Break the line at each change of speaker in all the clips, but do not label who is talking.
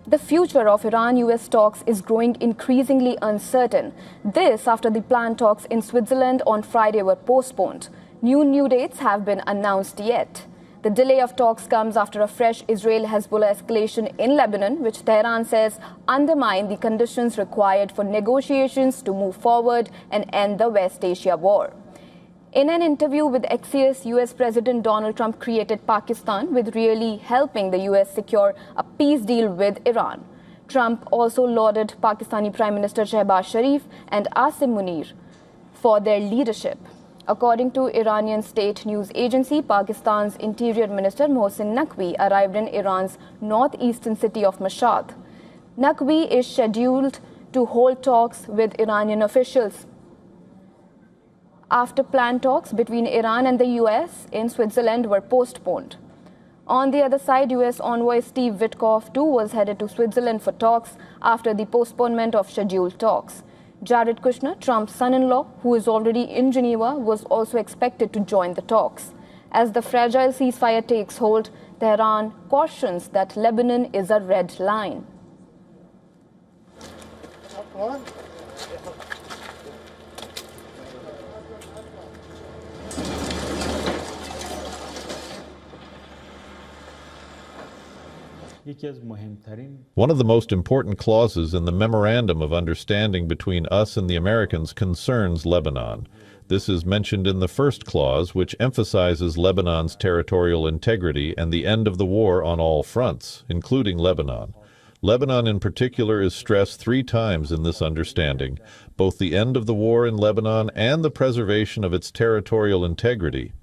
The future of Iran-US talks is growing increasingly uncertain. This after the planned talks in Switzerland on Friday were postponed. New dates have been announced yet. The delay of talks comes after a fresh Israel-Hezbollah escalation in Lebanon, which Tehran says undermine the conditions required for negotiations to move forward and end the West Asia war. In an interview with Axios, US President Donald Trump created Pakistan with really helping the US secure a peace deal with Iran. Trump also lauded Pakistani Prime Minister Shehbaz Sharif and Asim Munir for their leadership. According to Iranian state news agency, Pakistan's Interior Minister Mohsin Naqvi arrived in Iran's northeastern city of Mashhad. Naqvi is scheduled to hold talks with Iranian officials after planned talks between Iran and the US in Switzerland were postponed. On the other side, US envoy Steve Witkoff too was headed to Switzerland for talks after the postponement of scheduled talks. Jared Kushner, Trump's son-in-law, who is already in Geneva, was also expected to join the talks. As the fragile ceasefire takes hold, Tehran cautions that Lebanon is a red line.
One of the most important clauses in the Memorandum of Understanding between us and the Americans concerns Lebanon. This is mentioned in the first clause, which emphasizes Lebanon's territorial integrity and the end of the war on all fronts, including Lebanon. Lebanon in particular is stressed 3 times in this understanding, both the end of the war in Lebanon and the preservation of its territorial integrity.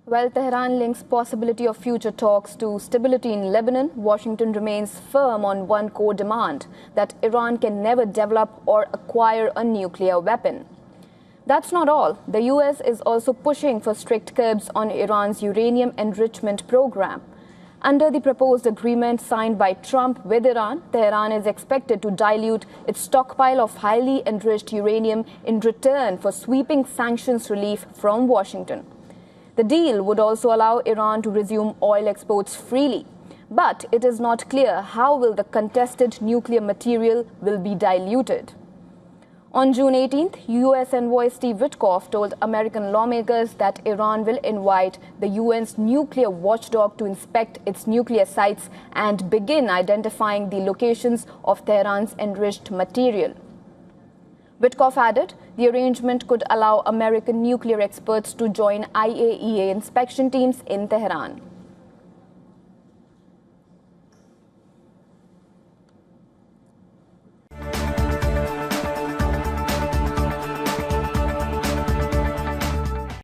While Tehran links possibility of future talks to stability in Lebanon, Washington remains firm on one core demand, that Iran can never develop or acquire a nuclear weapon. That's not all. The US is also pushing for strict curbs on Iran's uranium enrichment program. Under the proposed agreement signed by Trump with Iran, Tehran is expected to dilute its stockpile of highly enriched uranium in return for sweeping sanctions relief from Washington. The deal would also allow Iran to resume oil exports freely. But it is not clear how will the contested nuclear material will be diluted. On June 18th, US envoy Steve Witkoff told American lawmakers that Iran will invite the UN's nuclear watchdog to inspect its nuclear sites and begin identifying the locations of Tehran's enriched material. Witkoff added, the arrangement could allow American nuclear experts to join IAEA inspection teams in Tehran.